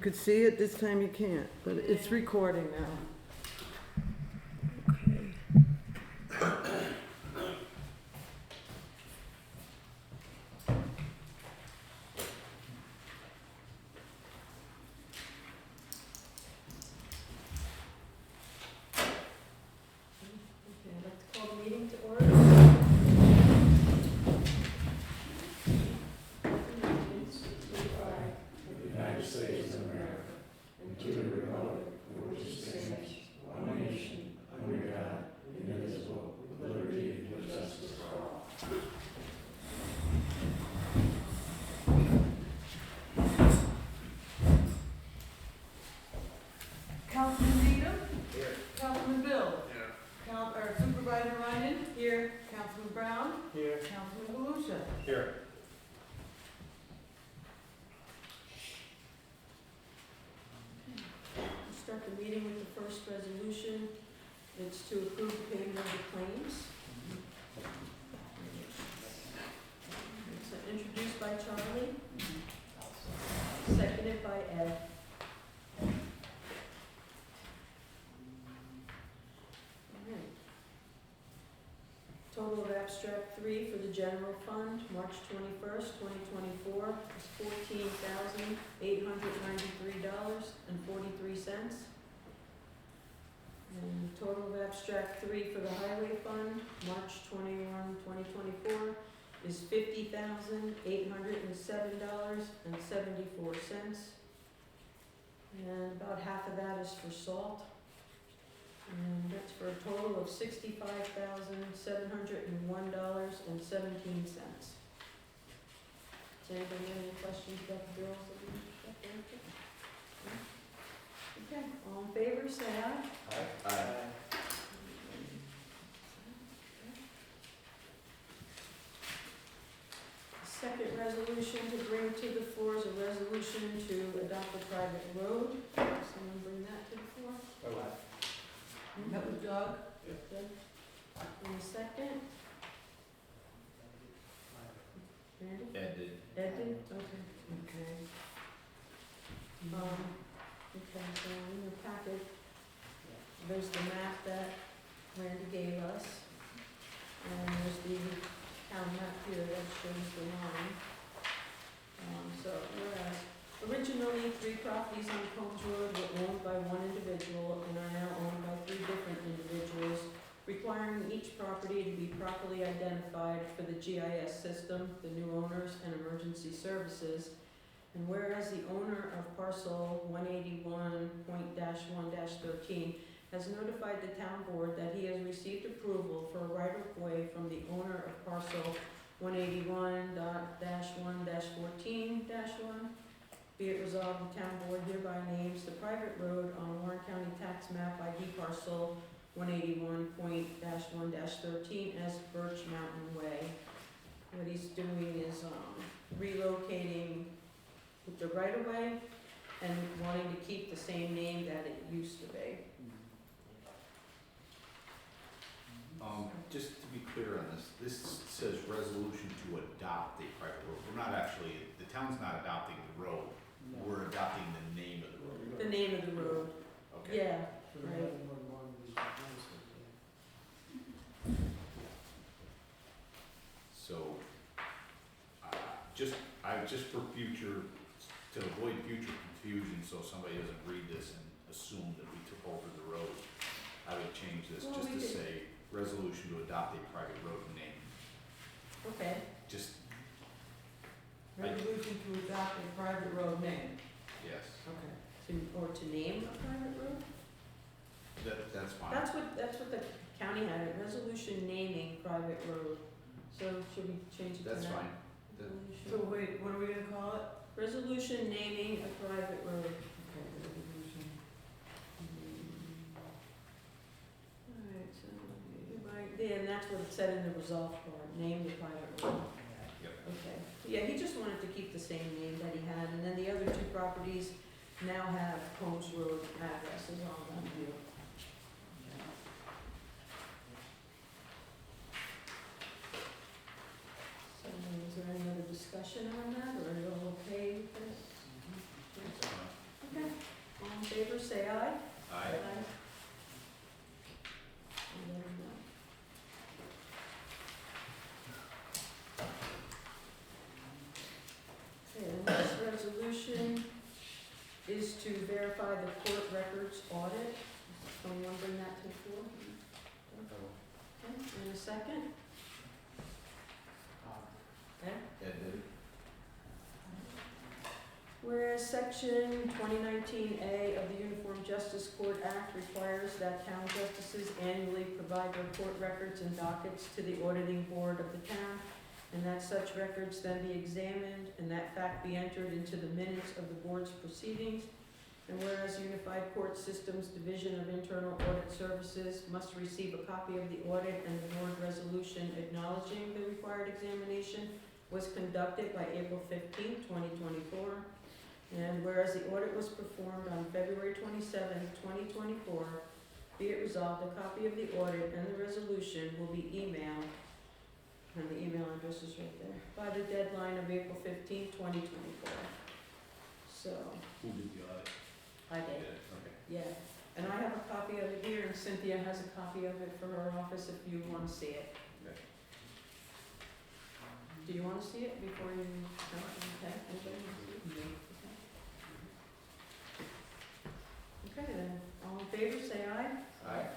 could see it, this time you can't, but it's recording now. Okay, I'd like to call the meeting to order. United States of America, and to the republic for which it stands, one nation, under God, indivisible, with liberty and justice for all. Councilman Needham? Here. Councilman Bill? Here. Supervisor Ryan? Here. Councilman Brown? Here. Councilman Galusha? Here. We'll start the meeting with the first resolution. It's to approve the payment of the claims. It's introduced by Charlie, seconded by Ed. Alright. Total of abstract 3 for the general fund, March 21st, 2024, is $14,893.43. And total of abstract 3 for the highway fund, March 21, 2024, is $50,807.74. And about half of that is for salt. And that's for a total of $65,701.17. Does anybody have any questions about the bills that we got there? No? Okay, all in favor, say aye. Aye. Second resolution to bring to the floor is a resolution to adopt a private road. Someone bring that to the floor? That was Doug? Good. In a second. Randy? Ed did. Ed did? Okay. Okay. Okay, so in your packet, there's the map that Randy gave us. And there's the town map here that shows the line. So whereas originally 3 properties on Combs Road were owned by one individual and are now owned by 3 different individuals, requiring each property to be properly identified for the GIS system, the new owners, and emergency services. And whereas the owner of parcel 181.1-13 has notified the town board that he has received approval for a right-of-way from the owner of parcel 181.1-14-1, be it resolved, the town board hereby names the private road on Warren County tax map ID parcel 181.1-13 as Birch Mountain Way. What he's doing is relocating the right-of-way and wanting to keep the same name that it used to be. Just to be clear on this says resolution to adopt a private road. We're not actually, the town's not adopting the road. We're adopting the name of the road. The name of the road, Okay. yeah, right. So, just for future, to avoid future confusion, so somebody doesn't read this and assume that we took over the road, I would change this Well, just we to could- say resolution to adopt a private road name. Okay, Just, Resolution to adopt a private road name. yes, okay. Or to name a private road? that's fine. That's what the county had, a resolution naming private road. So should we change it to that? That's fine. Resolution. So wait, what are we gonna call it? Resolution naming a private road. Okay, resolution. Alright, so, right, yeah, and that's what it said in the resolve part, name the private road. Yep. Okay, yeah, he just wanted to keep the same name that he had, and then the other 2 properties now have Combs Road addresses on them. So, is there any other discussion on that, or are you all okay with this? That's fine. Okay. favor, say aye. Aye. And let 'em know. Okay, the next resolution is to verify the court records audit. Someone bring that to the floor? Okay, in a second. Okay. Ed did it. Whereas section 2019A of the Uniform Justice Court Act requires that town justices annually provide their court records and dockets to the auditing board of the town, and that such records then be examined and that fact be entered into the minutes of the board's proceedings. And whereas Unified Court Systems Division of Internal Audit Services must receive a copy of the audit and the board resolution acknowledging the required examination was conducted by April 15, 2024. And whereas the audit was performed on February 27, 2024, be it resolved, a copy of the audit and the resolution will be emailed, and the email address is right there, by the deadline of April 15, 2024. So, Who did the audit? I did, Okay. yeah. And I have a copy of it here, and Cynthia has a copy of it for her office if you want to see it. Okay. Do you want to see it before you, no, okay, anybody want to see it? Okay, then, all in favor, say aye. Aye.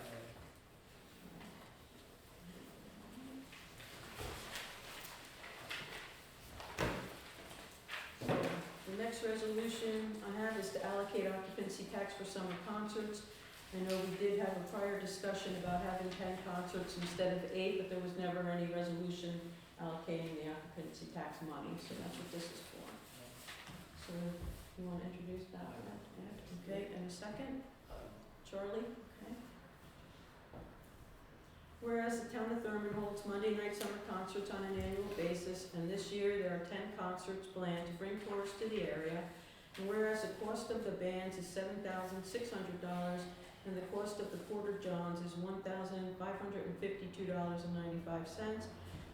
The next resolution I have is to allocate occupancy tax for summer concerts. I know we did have a prior discussion about having 10 concerts instead of 8, but there was never any resolution allocating the occupancy tax money, so that's what this is for. So, you want to introduce that one? Okay, and a second? Charlie? Okay. Whereas the town of Thurman holds Monday night summer concerts on an annual basis, and this year there are 10 concerts planned to bring tourists to the area. And whereas the cost of the bands is $7,600 and the cost of the Porter Johns is $1,552.95,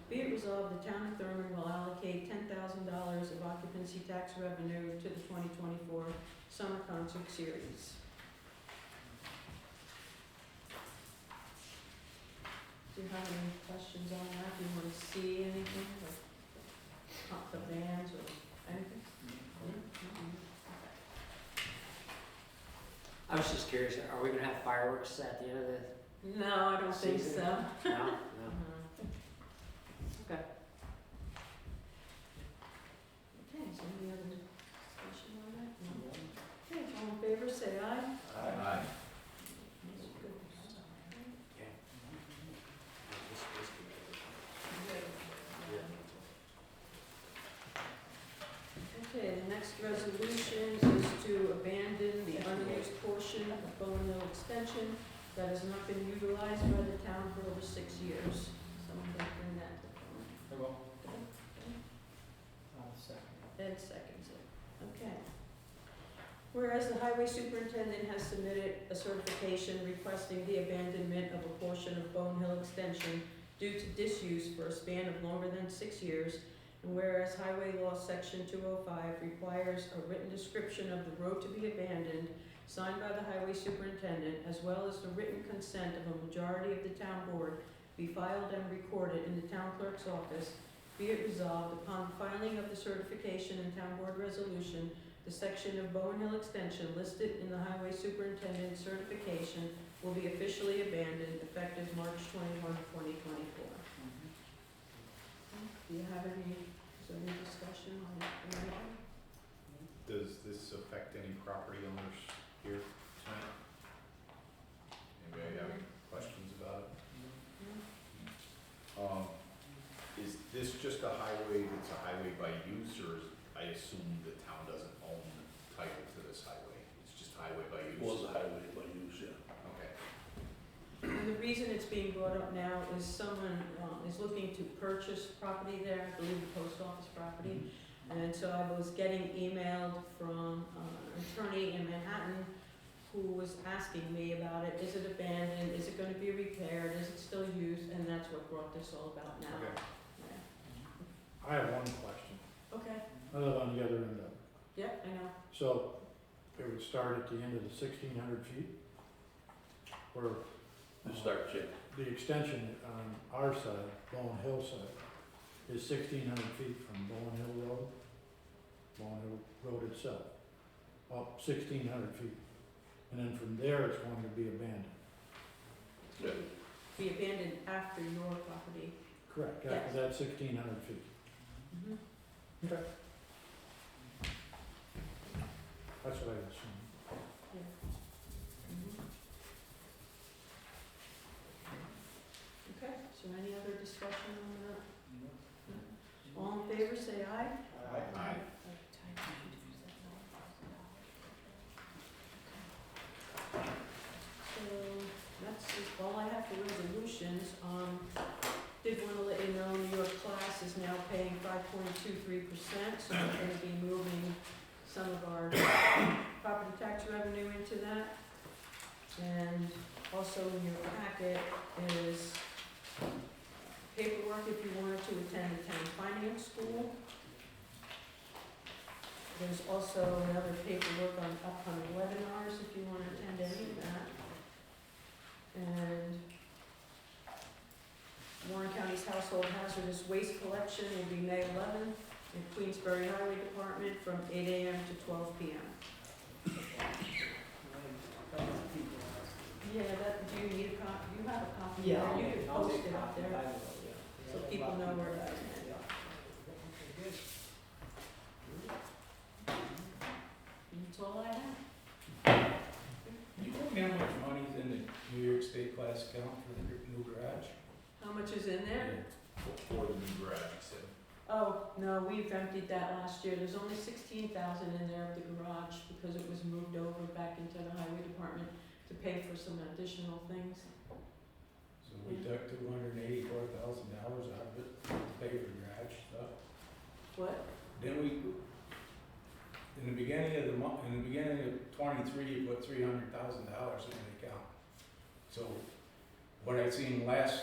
be it resolved, the town of Thurman will allocate $10,000 of occupancy tax revenue to the 2024 summer concert series. Do you have any questions on that? Do you want to see anything, like the bands or anything? I was just curious, are we gonna have fireworks at the end of the, No, I don't think Season? so. no? No? Okay. Okay, so any other discussion on that? No? Okay, all in favor, say aye. Aye. Okay. Okay, the next resolution is to abandon the unused portion of Bowen Hill Extension that has not been utilized by the town for over 6 years. Someone can bring that to the floor. I will. Okay. Second. Ed seconds it. Okay. Whereas the highway superintendent has submitted a certification requesting the abandonment of a portion of Bone Hill Extension due to disuse for a span of longer than 6 years, and whereas Highway Law Section 205 requires a written description of the road to be abandoned, signed by the highway superintendent, as well as the written consent of a majority of the town board, be filed and recorded in the town clerk's office, be it resolved, upon filing of the certification and town board resolution, the section of Bowen Hill Extension listed in the highway superintendent's certification will be officially abandoned effective March 21, 2024. Do you have any, is there any discussion on that? Does this affect any property owners here tonight? Anybody have any questions about it? Is this just a highway that's a highway by use, or is, I assume the town doesn't own title to this highway? It's just highway by use? Was a highway by use, yeah. Okay. And the reason it's being brought up now is someone is looking to purchase property there, I believe the post office property. And so I was getting emailed from an attorney in Manhattan who was asking me about it. Is it abandoned? Is it gonna be repaired? Is it still used? And that's what brought this all about now. Okay. I have one question. Okay, I live on the other end of it. yeah, I know. So, it would start at the end of the 1,600 feet, where The start chip. the extension on our side, Bowen Hill side, is 1,600 feet from Bowen Hill Road, Bowen Hill Road itself, up 1,600 feet. And then from there, it's going to be abandoned. Yeah. Be abandoned after your property. Correct, Yes. after that 1,600 feet. Mhm. Okay. That's what I assumed. Yeah. Mhm. Okay, so any other discussion on that? No? All in favor, say aye. Aye. So, that's all I have for resolutions. Did wanna let you know, New York Class is now paying 5.23%, so we're gonna be moving some of our property tax revenue into that. And also in your packet is paperwork if you wanted to attend the town finance school. There's also another paperwork on upcoming webinars if you want to attend any of that. And Warren County's household hazardous waste collection will be May 11th in Queensbury Highway Department from 8 AM to 12 PM. Yeah, do you need a copy? You have a copy? Yeah. You can I'll post make it a up copy. there, I will, yeah. so people know where it is. That's all I have. You told me how much money's in the New York State class account for the new garage? How much is in there? For the new garage, you said. Oh, no, we've emptied that last year. There's only 16,000 in there of the garage because it was moved over back into the highway department to pay for some additional things. So we took $284,000 out of it to pay for garage stuff. What? Then we, in the beginning of the month, in the beginning of 23, you put $300,000 in the account. So what I seen last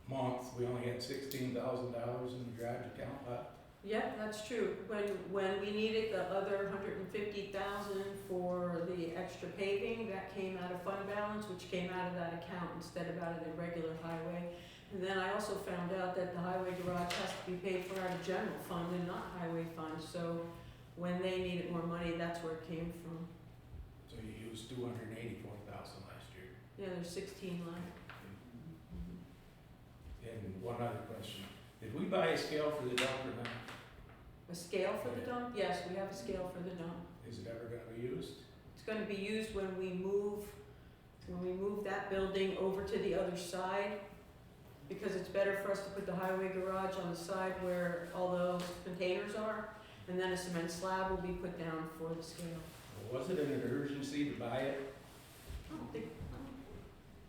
month, we only had $16,000 in the garage account left. Yeah, that's true. When we needed the other 150,000 for the extra paving, that came out of fund balance, which came out of that account instead of out of the regular highway. And then I also found out that the highway garage has to be paid for out of general fund and not highway fund, so when they needed more money, that's where it came from. So you used $284,000 last year. Yeah, there's 16 left. And one other question, did we buy a scale for the dump or not? A scale for the dump? Yes, we have a scale for the dump. Is it ever gonna be used? It's gonna be used when we move that building over to the other side, because it's better for us to put the highway garage on the side where all those containers are, and then a cement slab will be put down for the scale. Well, was it an urgency to buy it? I don't think,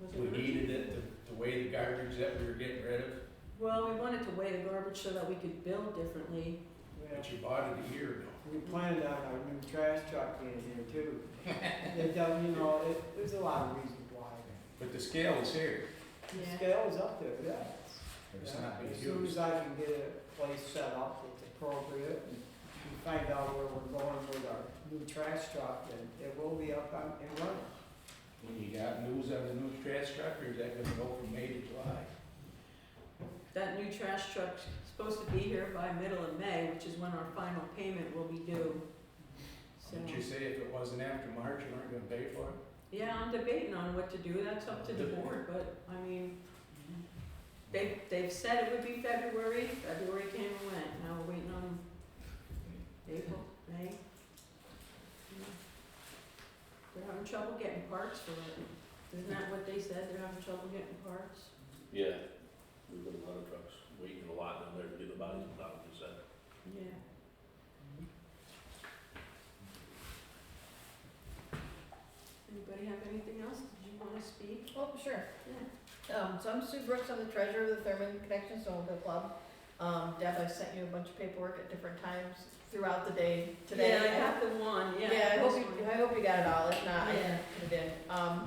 was it We urgent? needed it to weigh the garbage that we were getting rid of, Well, we wanted to weigh the garbage so that we could build differently. but you bought it a year ago. We planned on our new trash truck being here too. It does, you know, there's a lot of reasons why. But the scale is here, The Yeah. scale is up there, yeah. but it's not being As soon used. as I can get a place set up that's appropriate and we find out where we're going with our new trash truck, then it will be up and running. And you got news on the new trash truck, or is that gonna go from May to July? That new trash truck's supposed to be here by middle of May, which is when our final payment will be due. So, Didn't you say if it wasn't after March, you weren't gonna pay for it? yeah, I'm debating on what to do. That's up to the board, but, I mean, they've said it would be February. February came and went. Now we're waiting on April, May. Yeah. They're having trouble getting parts for it. Isn't that what they said? They're having trouble getting parts? Yeah, we've got a lot of trucks waiting a lot down there to get the bodies out, you said. Yeah. Anybody have anything else? Did you wanna speak? Oh, sure. Yeah. So I'm Sue Brooks, I'm the treasurer of the Thurman Connection Snowmobile Club. Deb, I sent you a bunch of paperwork at different times throughout the day today. Yeah, I have the one, yeah. Yeah, this one. I hope you got it all, if not, I Yeah. can put it in.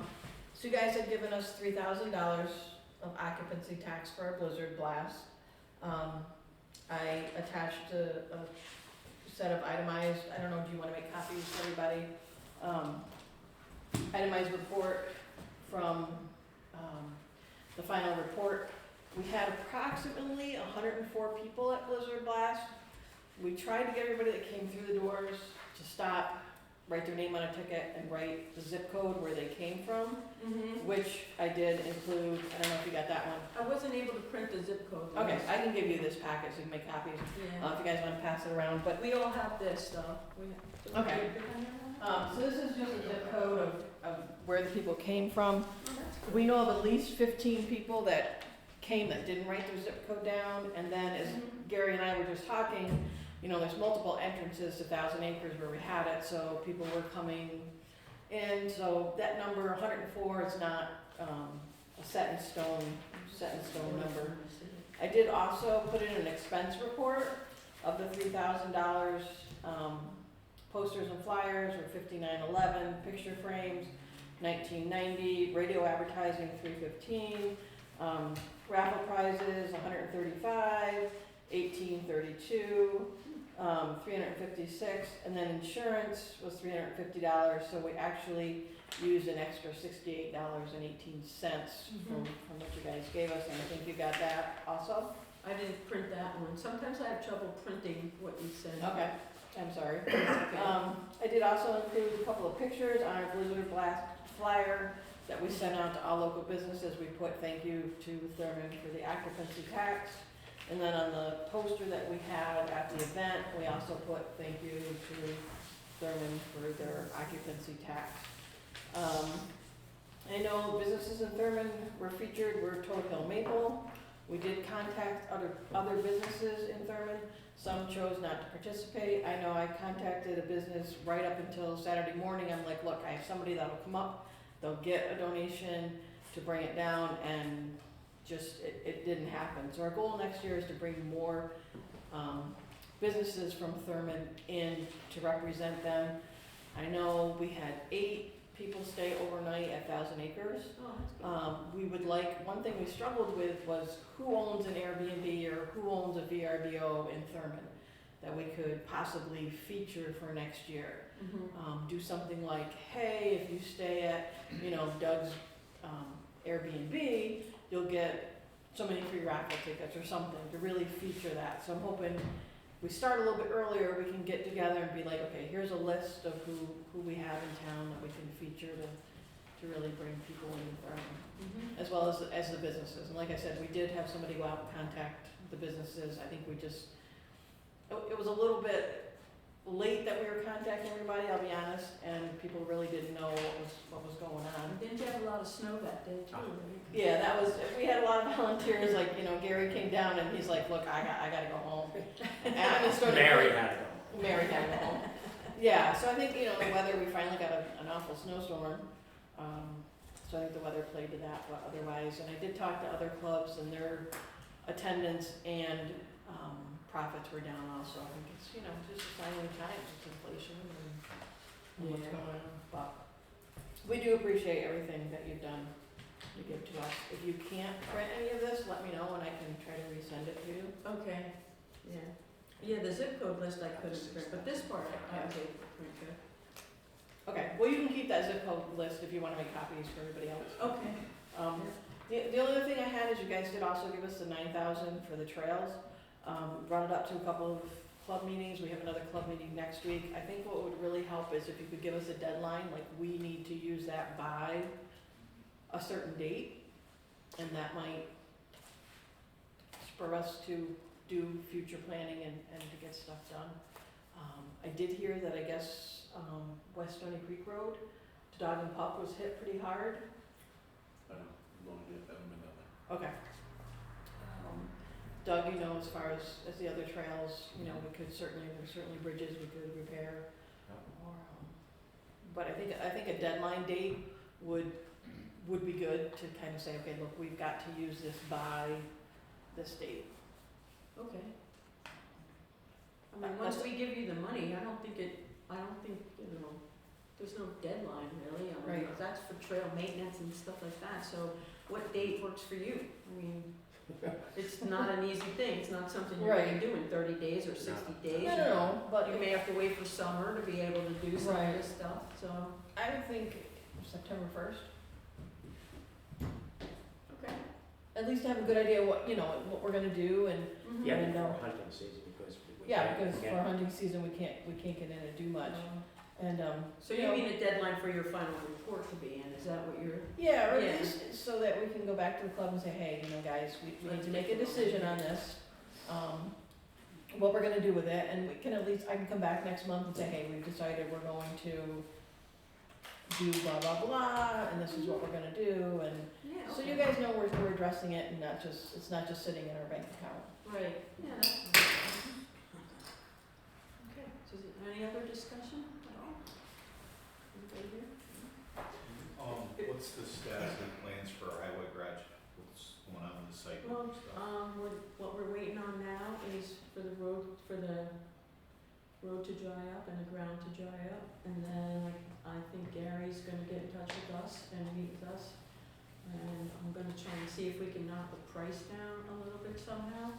So you guys had given us $3,000 of occupancy tax for our blizzard blast. I attached a set of itemized, I don't know, do you wanna make copies for everybody? Itemized report from, the final report. We had approximately 104 people at Blizzard Blast. We tried to get everybody that came through the doors to stop, write their name on a ticket, and write the zip code where they came from, Mm-hmm. which I did include. I don't know if you got that one. I wasn't able to print the zip code. Okay, I can give you this packet so you can make copies, Yeah. if you guys wanna pass it around, but, We all have this though. Okay. so this is just a zip code of where the people came from. We know of at least 15 people that came that didn't write their zip code down, and then as Gary and I were just talking, you know, there's multiple entrances to Thousand Acres where we had it, so people were coming in, so that number, 104, is not, a set in stone number. I did also put in an expense report of the $3,000, posters and flyers were $59.11, picture frames, $19.90, radio advertising, $315, raffle prizes, $135, $18.32, $356, and then insurance was $350, so we actually used an extra $68.18 from what you guys gave us, and I think you got that also? I didn't print that one. Sometimes I have trouble printing what you send. Okay, I'm sorry. I did also include a couple of pictures on our Blizzard Blast flyer that we sent out to all local businesses. We put thank you to Thurman for the occupancy tax. And then on the poster that we had at the event, we also put thank you to Thurman for their occupancy tax. I know businesses in Thurman were featured, were Toad Hill Maple. We did contact other businesses in Thurman. Some chose not to participate. I know I contacted a business right up until Saturday morning. I'm like, look, I have somebody that'll come up, they'll get a donation to bring it down, and just, it didn't happen. So our goal next year is to bring more businesses from Thurman in to represent them. I know we had 8 people stay overnight at Thousand Acres. Oh, that's good. We would like, one thing we struggled with was who owns an Airbnb or who owns a VRBO in Thurman that we could possibly feature for next year. Do something like, hey, if you stay at, you know, Doug's Airbnb, you'll get so many free raffle tickets or something to really feature that. So I'm hoping we start a little bit earlier, we can get together and be like, okay, here's a list of who we have in town that we can feature to really bring people in Thurman, as well as the businesses. And like I said, we did have somebody go out and contact the businesses. I think we just, it was a little bit late that we were contacting everybody, I'll be honest, and people really didn't know what was going on. Didn't you have a lot of snow that day too? Yeah, that was, we had a lot of volunteers, like, you know, Gary came down and he's like, look, I gotta go home. And I'm just starting to- Mary had to go. Mary had to go home. Yeah, so I think, you know, the weather, we finally got an awful snowstorm. So I think the weather played to that, but otherwise, and I did talk to other clubs and their attendance and, profits were down also. I think it's, you know, just a sign of the times, it's inflation and what's Yeah. going on. But we do appreciate everything that you've done to give to us. If you can't print any of this, let me know and I can try to resend it to you. Okay, yeah. Yeah, the zip code list I couldn't print, but this part I was able to print good. Okay, well, you can keep that zip code list if you wanna make copies for everybody else. Okay. The only other thing I had is you guys did also give us the 9,000 for the trails. Brought it up to a couple of club meetings. We have another club meeting next week. I think what would really help is if you could give us a deadline, like we need to use that by a certain date, and that might spur us to do future planning and to get stuff done. I did hear that I guess West Stony Creek Road to Dog and Pup was hit pretty hard. I don't get that one. Okay. Doug, you know, as far as the other trails, you know, there's certainly bridges we could repair. Or, but I think a deadline date would be good to kind of say, okay, look, we've got to use this by this date. Okay. I mean, once we give you the money, I don't think, you know, there's no deadline really. I mean, Right. that's for trail maintenance and stuff like that, so what date works for you? I mean, It's not an easy thing, it's not something you're gonna Right. do in 30 days or 60 days. No, but You may have to wait for summer to be able to do some of Right. this stuff, so. I would think September first. Okay. At least to have a good idea what, you know, what we're gonna do and, Yeah, And, before hunting season, because we yeah, can't- because we for can't- hunting season, we can't get in and do much. And, So you mean a deadline for your final report to be in, is that what you're? yeah, or Yeah. at least so that we can go back to the club and say, hey, you know, guys, we need to make a decision on this. What we're gonna do with it, and we can at least, I can come back next month and say, hey, we've decided we're going to do blah, blah, blah, and this is what we're gonna do, and Yeah, so you guys know we're addressing it and not just, it's not just sitting in our bank account. Right, yeah, that's fine. Okay, so is there any other discussion at all? Anybody here? What's the status of plans for our highway garage? What's going on with the site Well, and stuff? what we're waiting on now is for the road to dry up and the ground to dry up. And then I think Gary's gonna get in touch with us and meet with us. And I'm gonna try and see if we can knock the price down a little bit somehow.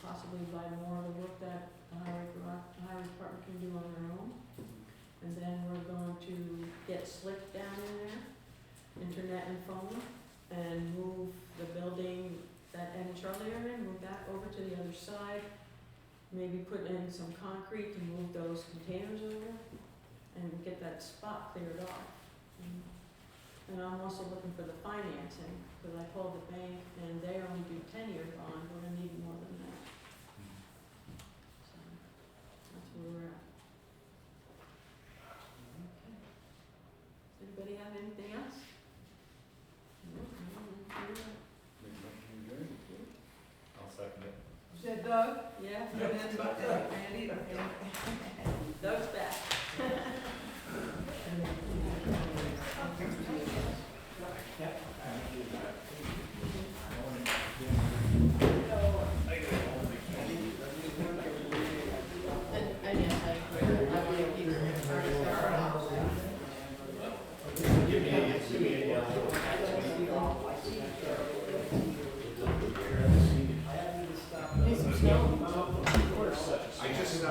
Possibly buy more of the work that the highway department can do on their own. And then we're going to get slick down in there, internet and phone, and move the building that Ed and Charlie are in, move that over to the other side. Maybe put in some concrete to move those containers over and get that spot cleared off. And I'm also looking for the financing, because I called the bank and they only do 10-year bond, we're gonna need more than that.